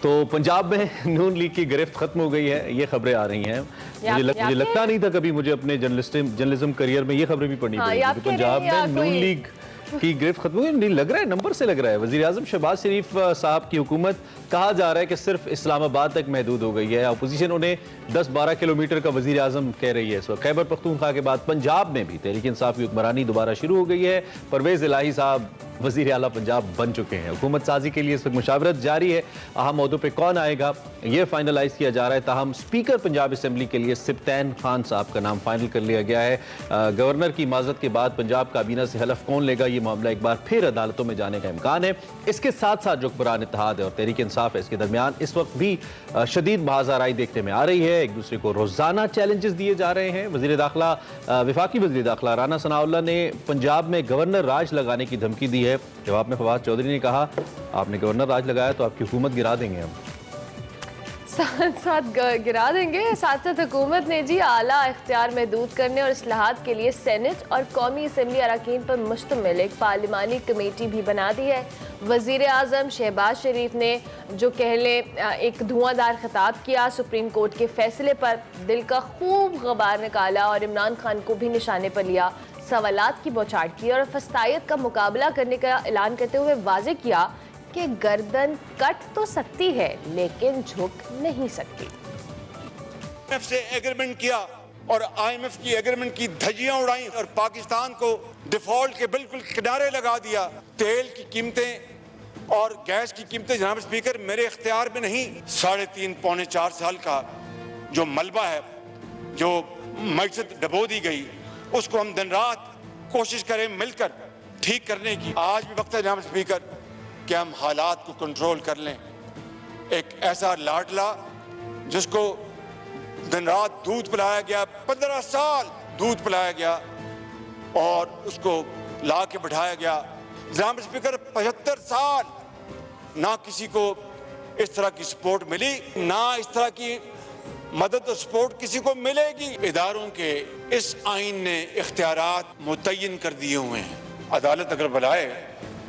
तो पंजाब में नून लीग की गिरफ्त खत्म हो गई है, ये खबरें आ रही हैं। मुझे लगता नहीं था कभी मुझे अपने जर्नलिज्म करियर में ये खबरें भी पढ़नी पड़ेगी कि पंजाब में नून लीग की गिरफ्त खत्म हो गई। नहीं लग रहा है, नंबर से लग रहा है। वज़ीर आज़म शहबाज शरीफ साहब की हुकूमत कहा जा रहा है कि सिर्फ इस्लामाबाद तक महदूद हो गई है। अपोजिशन उन्हें 10-12 किलोमीटर का वज़ीर आज़म कह रही है। इस वक्त खैबर पख्तूनख्वा के बाद पंजाब में भी तहरीक इंसाफ की हुक्मरानी दोबारा शुरू हो गई है। परवेज़ इलाही साहब वज़ीर आला पंजाब बन चुके हैं। हुकूमत साजी के लिए इस वक्त मुशावरत जारी है। अहम मौदों पर कौन आएगा ये फाइनलाइज किया जा रहा है। ताहम स्पीकर पंजाब असम्बली के लिए सिप्तैन खान साहब का नाम फाइनल कर लिया गया है। गवर्नर की इमाजत के बाद पंजाब काबीना से हलफ कौन लेगा, ये मामला एक बार फिर अदालतों में जाने का इम्कान है। इसके साथ साथ जो हुक्मरान इत्तेहाद है और तहरीक इंसाफ है, इसके दरमियान इस वक्त भी शदीद बहाज़ाराई देखने में आ रही है। एक दूसरे को रोजाना चैलेंजेस दिए जा रहे हैं। वज़ीर दाखिला वफाकी वज़ीर दाखिला राना सनाउल्लाह ने पंजाब में गवर्नर राज लगाने की धमकी दी है। जवाब में फवाद चौधरी ने कहा, आपने गवर्नर राज लगाया तो आपकी हुकूमत गिरा देंगे हम। साथ साथ गिरा देंगे। साथ साथ हुकूमत ने जी आला इख्तियार महदूद करने और इस्लाहात के लिए सेनेट और कौमी असम्बली अरकान पर मुश्तमिल एक पार्लिमानी कमेटी भी बना दी है। वज़ीर आज़म शहबाज शरीफ ने जो कहले एक धुआंधार खिताब किया, सुप्रीम कोर्ट के फैसले पर दिल का खूब गबार निकाला और इमरान खान को भी निशाने पर लिया, सवालात की बौछार की और फस्तायत का मुकाबला करने का ऐलान करते हुए वाज़ेह किया कि गर्दन कट तो सकती है लेकिन झुक नहीं सकती। IMF से एग्रीमेंट किया और IMF की एग्रीमेंट की धज्जियां उड़ाई और पाकिस्तान को डिफॉल्ट के बिल्कुल किनारे लगा दिया। तेल की कीमतें और गैस की कीमतें जनाब स्पीकर मेरे इख्तियार में नहीं। 3.5 पौने 4 साल का जो मलबा है, जो मकसद डबो दी गई, उसको हम दिन रात कोशिश करें मिलकर ठीक करने की। आज भी वक्त है जनाब स्पीकर कि हम हालात को कंट्रोल कर लें। एक ऐसा लाडला जिसको दिन रात दूध पिलाया गया, 15 साल दूध पिलाया गया और उसको ला के बिठाया गया। जनाब स्पीकर 75 साल ना किसी को इस तरह की सपोर्ट मिली, ना इस तरह की मदद और सपोर्ट किसी को मिलेगी। इदारों के इस आइन ने इख्तियारात मुतय्यन कर दिए हुए हैं। अदालत अगर बुलाए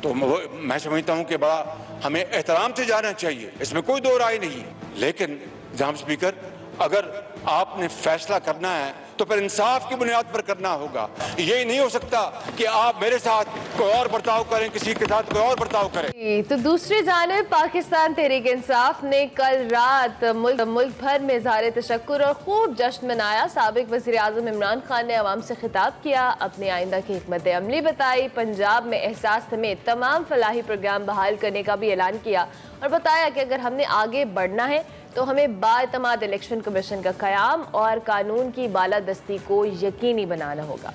तो मैं समझता हूं कि बड़ा हमें एहतराम से जाना चाहिए, इसमें कोई दो राय नहीं। लेकिन जनाब स्पीकर, अगर आपने फैसला करना है तो फिर इंसाफ की बुनियाद पर करना होगा। ये नहीं हो सकता कि आप मेरे साथ कोई और बर्ताव करें, किसी के साथ कोई और बर्ताव करें। तो दूसरी जानिब पाकिस्तान तहरीक इंसाफ ने कल रात मुल्क भर में इज़हार तशक्कुर और खूब जश्न मनाया। साबिक वज़ीर आज़म इमरान खान ने अवाम से खिताब किया, अपने आइंदा की हिकमत अमली बताई, पंजाब में एहसास समेत तमाम फलाही प्रोग्राम बहाल करने का भी ऐलान किया और बताया कि अगर हमने आगे बढ़ना है तो हमें बाएतमाद इलेक्शन कमीशन का क़याम और कानून की बालादस्ती को यकीनी बनाना होगा।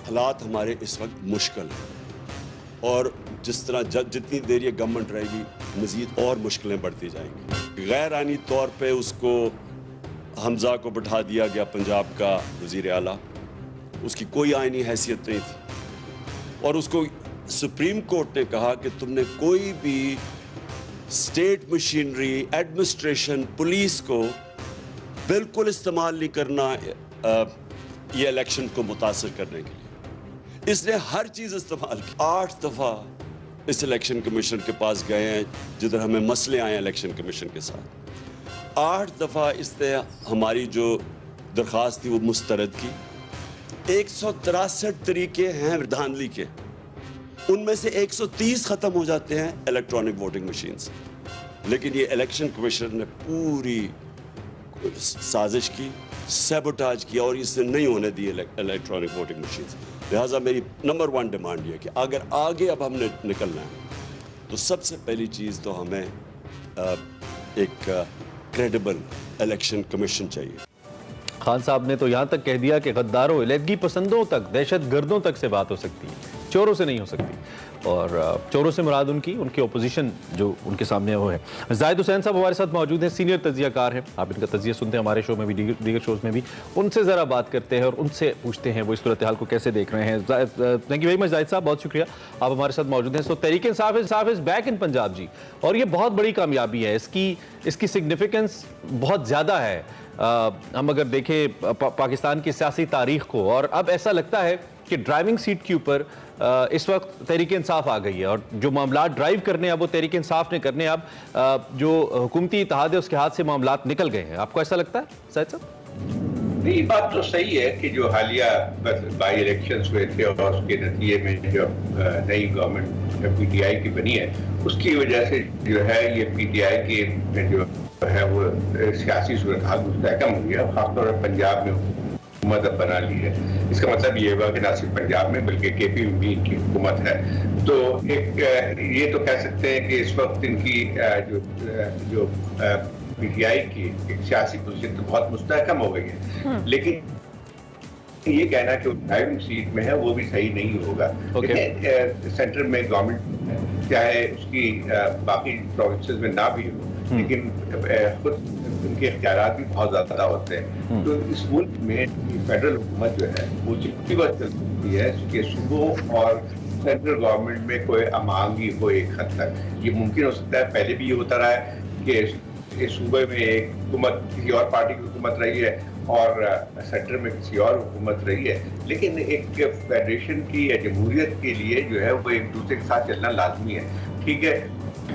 हालात हमारे इस वक्त मुश्किल हैं और जिस तरह जितनी देर ये गवर्नमेंट रहेगी मज़ीद और मुश्किलें बढ़ती जाएंगी। गैर आनी तौर पे उसको हमजा को बिठा दिया गया पंजाब का वज़ीर आला, उसकी कोई आईनी हैसियत नहीं थी और उसको सुप्रीम कोर्ट ने कहा कि तुमने कोई भी स्टेट मशीनरी, एडमिनिस्ट्रेशन, पुलिस को बिल्कुल इस्तेमाल नहीं करना ये इलेक्शन को मुतासर करने के लिए। इसने हर चीज़ इस्तेमाल की। 8 दफ़ा इस इलेक्शन कमीशन के पास गए हैं जिधर हमें मसले आए हैं इलेक्शन कमीशन के साथ। 8 दफ़ा इसने हमारी जो दरख्वास्त थी वो मुस्तरद की। 163 तरीके हैं धांधली के, उनमें से 130 खत्म हो जाते हैं इलेक्ट्रॉनिक वोटिंग मशीन से। लेकिन ये इलेक्शन कमीशन ने पूरी साजिश की, सैबोटाज किया और इससे नहीं होने दी इलेक्ट्रॉनिक वोटिंग मशीन। लिहाजा मेरी नंबर 1 डिमांड ये है कि अगर आगे अब हमने निकलना है तो सबसे पहली चीज़ तो हमें एक क्रेडिबल इलेक्शन कमीशन चाहिए। खान साहब ने तो यहाँ तक कह दिया कि गद्दारों, इलेहदगी पसंदों तक, दहशत गर्दों तक से बात हो सकती है, चोरों से नहीं हो सकती। और चोरों से मुराद उनकी ओपोजिशन जो उनके सामने वो है। जाहिद हुसैन साहब हमारे साथ मौजूद हैं, सीनियर तज्जियाकार हैं। आप इनका तज्जिया सुनते हैं हमारे शो में भी, दीगर शोज़ में भी। उनसे ज़रा बात करते हैं और उनसे पूछते हैं वो इस सूरत हाल को कैसे देख रहे हैं। Thank you very much Zahid साहब, बहुत शुक्रिया आप हमारे साथ मौजूद हैं। तो Tehreek Insaf is back in Punjab जी, और ये बहुत बड़ी कामयाबी है। इसकी सिग्निफिकेंस बहुत ज़्यादा है। हम अगर देखें पाकिस्तान की सियासी तारीख को, और अब ऐसा लगता है कि ड्राइविंग सीट के ऊपर इस वक्त तहरीक इंसाफ आ गई है और जो मामला ड्राइव करने अब वो तहरीक इंसाफ ने करने, अब जो हुकूमती इत्तेहाद है उसके हाथ से मामला निकल गए हैं। आपको ऐसा लगता है शायद साहब? नहीं, बात तो सही है कि जो हालिया बाई इलेक्शंस हुए थे और उसके नतीजे में जो नई गवर्नमेंट पीटीआई की बनी है, उसकी वजह से जो है ये पीटीआई की जो है वो सियासी सूरत हाल मुस्तहकम हुई है। खासतौर पर पंजाब में हुकूमत अब बना ली है। इसका मतलब ये हुआ कि ना सिर्फ पंजाब में बल्कि केपी में भी इनकी हुकूमत है। तो एक ये तो कह सकते हैं कि इस वक्त इनकी जो पीटीआई की एक सियासी पोजीशन तो बहुत मुस्तहकम हो गई है, लेकिन ये कहना कि ड्राइविंग सीट में है वो भी सही नहीं होगा। सेंटर में गवर्नमेंट चाहे उसकी बाकी प्रोविंसेस में ना भी हो, लेकिन खुद उनके इख्तियारात भी बहुत ज्यादा होते हैं। तो इस मुल्क में फेडरल हुकूमत जो है वो जितनी बात चलती है कि सूबों और सेंट्रल गवर्नमेंट में कोई अमांगी हो एक हद तक। ये मुमकिन हो सकता है, पहले भी ये होता रहा है कि इस सूबे में एक हुकूमत किसी और पार्टी की हुकूमत रही है और सेंटर में किसी और हुकूमत रही है, लेकिन एक फेडरेशन की या जमहूरियत के लिए जो है वो एक दूसरे के साथ चलना लाजमी है। ठीक है,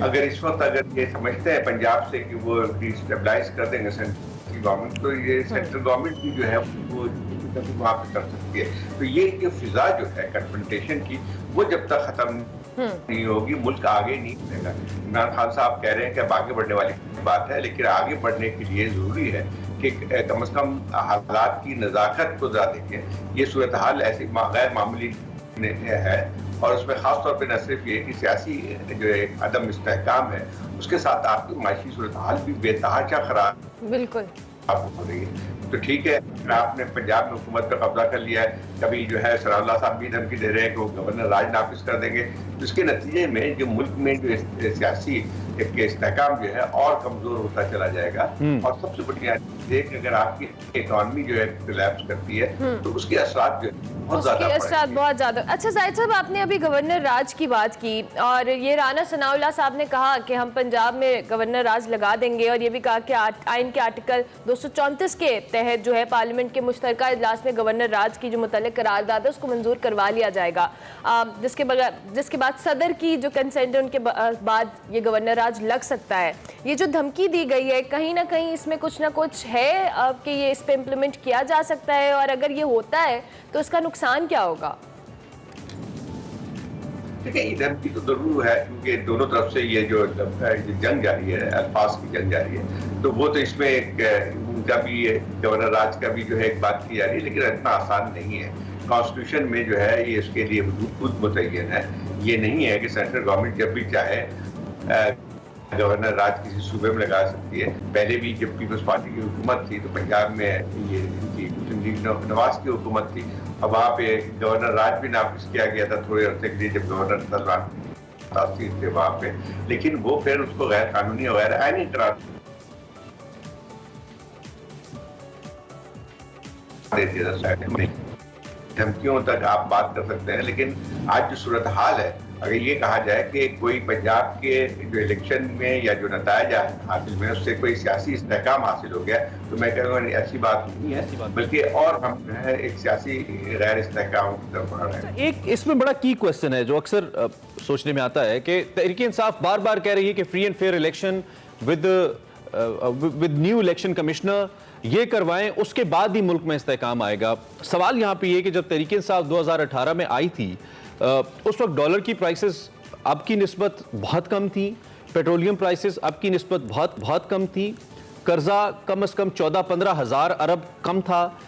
अगर इस वक्त अगर ये समझते हैं पंजाब से कि वो डिस्टेबलाइज कर देंगे सेंट्रल गवर्नमेंट, तो ये सेंट्रल गवर्नमेंट भी जो है वो वहाँ पे कर सकती है। तो ये जो फिजा जो है कन्फ्रंटेशन की, वो जब तक खत्म नहीं होगी मुल्क आगे नहीं बढ़ेगा। इमरान खान साहब कह रहे हैं कि अब आगे बढ़ने वाली बात है, लेकिन आगे बढ़ने के लिए जरूरी है कि कम से कम हालात की नज़ाकत को ज़्यादा देखें। ये सूरत हाल ऐसी गैर मामूली है और उसमें खास तौर पे न सिर्फ ये कि सियासी जो एक अदम इस्तेहकाम है, उसके साथ आपकी माशी सूरत हाल भी बेतहाशा खराब बिल्कुल हो रही है। तो ठीक है, आपने पंजाब में हुकूमत पर कब्जा कर लिया है, कभी जो है सराउल्लाह साहब भी धमकी दे रहे हैं कि वो गवर्नर राज नाफिज कर देंगे। इसके नतीजे में जो मुल्क में जो सियासी एक इस्तेहकाम जो है और कमजोर होता चला जाएगा। और सबसे बड़ी चीज, अगर आपकी इकॉनमी जो है कोलैप्स करती है तो उसके असरात जो है बहुत ज्यादा। अच्छा जाहिद साहब, आपने अभी गवर्नर राज की बात की और ये राना सनाउल्लाह साहब ने कहा कि हम पंजाब में गवर्नर राज लगा देंगे और ये भी कहा कि आइन के आर्टिकल 234 के तहत जो है पार्लियामेंट के मुश्तरका इजलास में गवर्नर राज की जो मुतल्लिक करारदाद है उसको मंजूर करवा लिया जाएगा, जिसके बाद सदर की जो कंसेंट है उनके बाद ये गवर्नर राज लग सकता है। ये जो धमकी दी गई है, कहीं ना कहीं इसमें कुछ ना कुछ है कि ये इस पे इम्प्लीमेंट किया जा सकता है, और अगर ये होता है तो इसका नुकसान क्या होगा? देखिए, ये धमकी तो जरूर है क्योंकि दोनों तरफ से ये जो जंग जारी है, अल्फाज की जंग जारी है, तो वो तो इसमें एक उनका भी गवर्नर राज का भी जो है एक बात की जा रही है, लेकिन इतना आसान नहीं है। कॉन्स्टिट्यूशन में जो है ये इसके लिए खुद मुतय्यन है। ये नहीं है कि सेंट्रल गवर्नमेंट जब भी चाहे गवर्नर राज किसी सूबे में लगा सकती है। पहले भी जब पीपल्स पार्टी की हुकूमत थी तो पंजाब में ये मुस्लिम लीग नवाज की हुकूमत थी, अब वहाँ पे गवर्नर राज भी नाफिज किया गया था थोड़े अर्से के लिए जब गवर्नर सलमान तासीर थे वहाँ पे, लेकिन वो फिर उसको गैर कानूनी और गैर आईनी करार देती है। धमकियों तक आप बात कर सकते हैं, लेकिन आज जो सूरत हाल है, अगर ये कहा जाए कि कोई पंजाब के जो इलेक्शन में या जो नतायज हासिल में उससे कोई सियासी इस्तेहकाम हासिल हो गया, तो मैं कहूँगा ऐसी बात नहीं है, बल्कि और हम जो है एक सियासी गैर इस्तेहकाम की तरफ बढ़ रहे हैं। एक इसमें बड़ा की क्वेश्चन है जो अक्सर सोचने में आता है कि तहरीक इंसाफ बार बार कह रही है कि free and fair election with new election commissioner ये करवाएं, उसके बाद ही मुल्क में इस्तेहकाम आएगा। सवाल यहाँ पे ये कि जब तहरीक इंसाफ 2018 में आई थी उस वक्त डॉलर की प्राइसेस अब की निस्बत बहुत कम थी, पेट्रोलियम प्राइसेस अब की निस्बत बहुत कम थी, कर्जा कम से कम 14-15 हज़ार अरब कम था,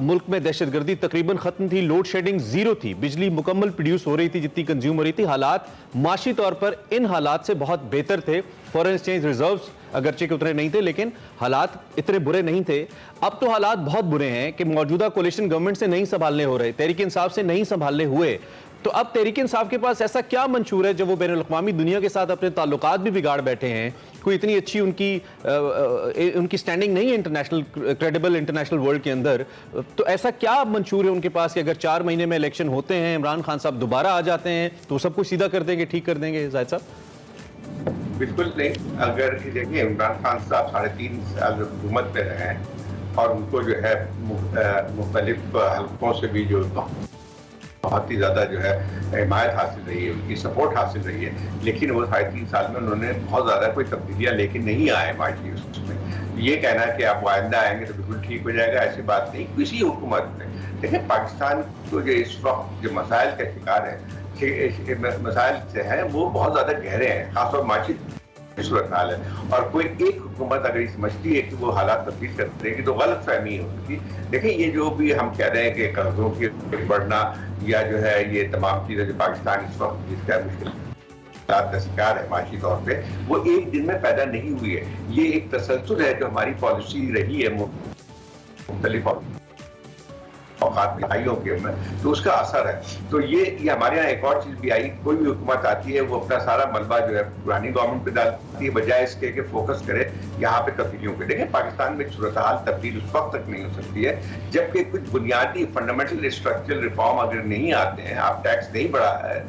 मुल्क में दहशतगर्दी तकरीबन ख़त्म थी, लोड शेडिंग ज़ीरो थी, बिजली मुकम्मल प्रोड्यूस हो रही थी जितनी कंज्यूम हो रही थी। हालात माशी तौर पर इन हालात से बहुत बेहतर थे। फॉरेन एक्सचेंज रिजर्व्स अगरचे के उतरे नहीं थे, लेकिन हालात इतने बुरे नहीं थे। अब तो हालात बहुत बुरे हैं कि मौजूदा कोलिशन गवर्नमेंट से नहीं संभालने हो रहे, तहरीक इंसाफ से नहीं संभालने हुए, तो अब तहरीक इंसाफ के पास ऐसा क्या मंशूर है जब वो बैनुल अक़वामी दुनिया के साथ अपने ताल्लुकात भी बिगाड़ बैठे हैं? कोई इतनी अच्छी उनकी स्टैंडिंग नहीं है इंटरनेशनल क्रेडिबल इंटरनेशनल वर्ल्ड के अंदर, तो ऐसा क्या मंशूर है उनके पास कि अगर 4 महीने में इलेक्शन होते हैं, इमरान खान साहब दोबारा आ जाते हैं तो सब कुछ सीधा कर देंगे, ठीक कर देंगे? जाहिद साहब बिल्कुल नहीं। अगर देखिए, इमरान खान साहब 3.5 साल हुकूमत में रहे हैं और उनको जो है मुख्तलिफ हल्कों से भी जो बहुत ही ज़्यादा जो है हिमायत हासिल रही है, उनकी सपोर्ट हासिल रही है, लेकिन वो 3.5 साल में उन्होंने बहुत ज़्यादा कोई तब्दीलियाँ लेके नहीं आए माशी उसमें। ये कहना कि आप आइंदा आएंगे तो बिल्कुल ठीक हो जाएगा, ऐसी बात नहीं किसी हुकूमत ने। देखिए पाकिस्तान को जो इस वक्त जो मसाइल का शिकार है, मसाइल से हैं वो बहुत ज़्यादा गहरे हैं, खासतौर माशी सूरत हाल है, और कोई एक हुकूमत अगर ये समझती है कि वो हालात तब्दील कर देगी तो गलत फहमी है उसकी। देखिए ये जो भी हम कह रहे हैं कि कर्जों की बढ़ना या जो है ये तमाम चीज़ें जो पाकिस्तान इस वक्त जिसका मुश्किल का शिकार है माशी तौर पे, वो एक दिन में पैदा नहीं हुई है। ये एक तसलसल है जो हमारी पॉलिसी रही है मुख्तलिफ भाइयों के में, तो उसका असर है। तो ये हमारे यहाँ एक और चीज भी आई, कोई भी हुकूमत आती है वो अपना सारा मलबा जो है पुरानी गवर्नमेंट पे डालती है, बजाय इसके कि फोकस करे यहाँ पे तब्दीलियों पे। देखिए पाकिस्तान में सूरत हाल तब्दील उस वक्त तक नहीं हो सकती है जबकि कुछ बुनियादी फंडामेंटल स्ट्रक्चरल रिफॉर्म अगर नहीं आते हैं, आप टैक्स नहीं बढ़ा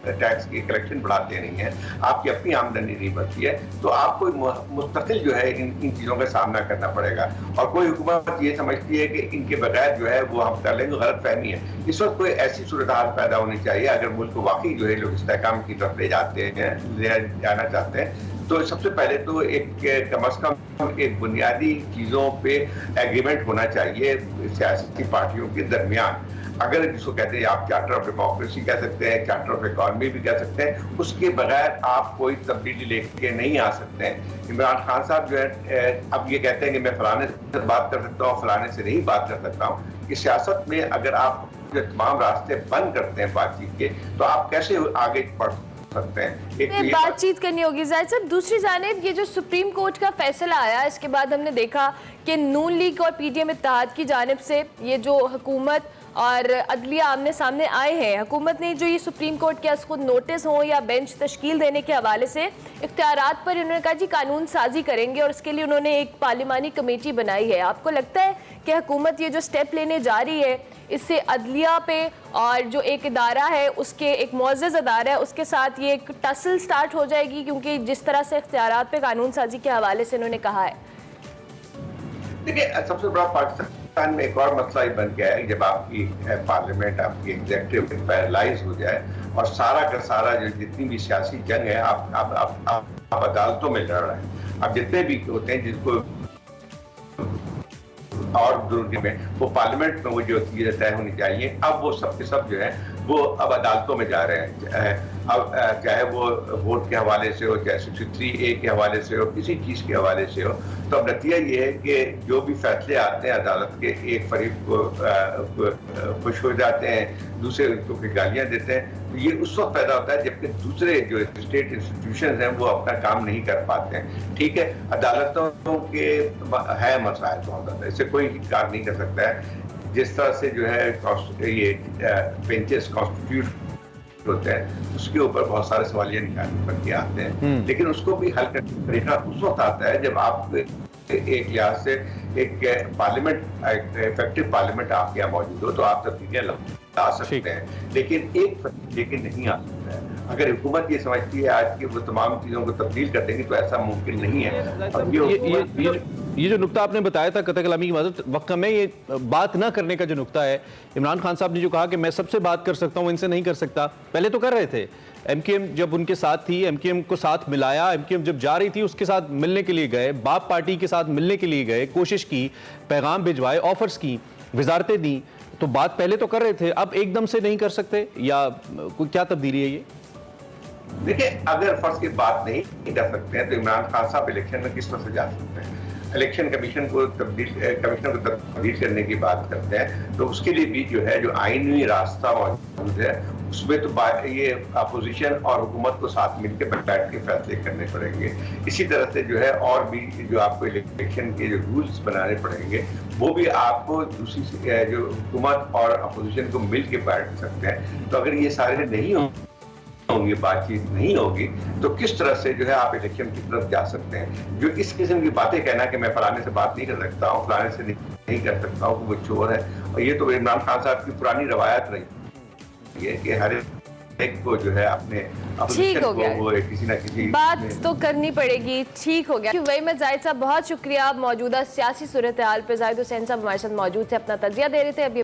टैक्स की कलेक्शन बढ़ाते नहीं है, आपकी अपनी आमदनी नहीं बढ़ती है, तो आपको मुस्तकिल जो है इन चीज़ों का सामना करना पड़ेगा। और कोई हुकूमत ये समझती है कि इनके बगैर जो है वो हम कर लेंगे, गलत फहमी है। इस वक्त कोई ऐसी सूरत हाल पैदा होनी चाहिए अगर मुल्क को वाकई जो है लोग इस्तेहकाम की तरफ ले जाना चाहते हैं, तो सबसे पहले तो एक कम अज कम एक बुनियादी चीज़ों पे एग्रीमेंट होना चाहिए सियासी पार्टियों के दरमियान। अगर जिसको कहते हैं आप चार्टर ऑफ डेमोक्रेसी कह सकते हैं, चार्टर ऑफ इकॉनमी भी कह सकते हैं, उसके बगैर आप कोई तब्दीली लेके नहीं आ सकते हैं। इमरान खान साहब जो है अब ये कहते हैं कि मैं फलाने से बात कर सकता हूँ, फलाने से नहीं बात कर सकता हूँ। कि सियासत में अगर आप जो तमाम रास्ते बंद करते हैं बातचीत के, तो आप कैसे आगे बढ़ सकते हैं? एक बातचीत करनी होगी जाहिर साहब। दूसरी जानिब ये जो सुप्रीम कोर्ट का फैसला आया, इसके बाद हमने देखा कि नून लीग और पीटीएम इत्तेहाद की जानिब से ये जो हुकूमत और अदलिया आमने सामने आए हैं, हुकूमत ने जो ये सुप्रीम कोर्ट के खुद नोटिस हो या बेंच तश्कील देने के हवाले से इख्तियारात पर उन्होंने कहा जी कानून साजी करेंगे, और इसके लिए उन्होंने एक पार्लिमानी कमेटी बनाई है। आपको लगता है कि हुकूमत ये जो स्टेप लेने जा रही है, इससे अदलिया पे और जो एक इदारा है उसके एक मुअज़्ज़ज़ इदारा है उसके साथ ये एक टसल स्टार्ट हो जाएगी? क्योंकि जिस तरह से इख्तियारात पे कानून साजी के हवाले से उन्होंने कहा है। देखिए सबसे बड़ा पाकिस्तान में एक और मसला ही बन गया है, जब आपकी पार्लियामेंट, आपकी एग्जीक्यूटिव पैरालाइज हो जाए और सारा का सारा जो जितनी भी सियासी जंग है आप अदालतों में लड़ रहे हैं। अब जितने भी होते हैं जिसको और दुर्ग में वो पार्लियामेंट में वो जो चीजें तय होनी चाहिए, अब वो सब के सब जो है वो अब अदालतों में जा रहे हैं। अब चाहे वो वोट के हवाले से हो, चाहे 63A के हवाले से हो, किसी चीज़ के हवाले से हो, तो अब नतीजा ये है कि जो भी फैसले आते हैं अदालत के, एक फरीक को खुश हो जाते हैं, दूसरे को गालियाँ देते हैं। तो ये उस वक्त पैदा होता है जबकि दूसरे जो स्टेट इंस्टीट्यूशन हैं वो अपना काम नहीं कर पाते हैं। ठीक है, अदालतों के है मसाइल बहुत ज़्यादा, इससे कोई इनकार नहीं कर सकता है। जिस तरह से जो है ये बेंचेस कॉन्स्टिट्यूट होते हैं उसके ऊपर बहुत सारे सवालिया निकालने पर के आते हैं, लेकिन उसको भी हल करने का तरीका उस वक्त आता है जब आप एक लिहाज से एक पार्लियामेंट, इफेक्टिव पार्लियामेंट आपके यहाँ मौजूद हो, तो आप तब्दीलियाँ ला सकते हैं, लेकिन नहीं आ सकता है। अगर हुकूमत ये समझती है आज की वो तमाम चीज़ों को तब्दील कर देंगी तो ऐसा मुमकिन नहीं है। और ये जो नुक्ता आपने बताया था कतई कलामी की मदद वक्त में, ये बात ना करने का जो नुक्ता है, इमरान खान साहब ने जो कहा कि मैं सबसे बात कर सकता हूँ, इनसे नहीं कर सकता, पहले तो कर रहे थे। एमकेएम जब उनके साथ थी, एमकेएम को साथ मिलाया, एमकेएम जब जा रही थी उसके साथ मिलने के लिए गए, बाप पार्टी के साथ मिलने के लिए गए, कोशिश की, पैगाम भिजवाए, ऑफर्स की, वजारतें दी, तो बात पहले तो कर रहे थे, अब एकदम से नहीं कर सकते, या कोई क्या तब्दीली है ये? देखिए अगर फर्ज की बात नहीं कर सकते हैं तो इमरान खान साहब इलेक्शन में किस तरह से जा सकते हैं? इलेक्शन कमीशन को तब्दील करने की बात करते हैं, तो उसके लिए भी जो है जो आईनी रास्ता मौजूद है उसमें तो ये अपोजिशन और हुकूमत को साथ मिलकर बैठ के फैसले करने पड़ेंगे। इसी तरह से जो है और भी जो आपको इलेक्शन के जो रूल्स बनाने पड़ेंगे वो भी आपको दूसरी जो हुकूमत और अपोजिशन को मिल के बैठ सकते हैं। तो अगर ये सारे नहीं होंगे, बातचीत नहीं होगी, तो किस तरह से जो है आप इलेक्शन की तरफ जा सकते हैं? जो इस किस्म की बातें कहना कि मैं फलाने से बात नहीं कर सकता हूँ, फलाने से नहीं कर सकता हूँ, वो चोर है, और ये तो इमरान खान साहब की पुरानी रवायत रही है कि हर एक को जो है अपने ठीक हो गया, वो किसी ना किसी बात तो करनी पड़ेगी। ठीक हो गया। वही में जाहिद साहब बहुत शुक्रिया, आप मौजूदा सियासी सूरत हाल पे जाहिद हुसैन साहब हमारे साथ मौजूद थे, अपना तजिया दे रहे थे। अभी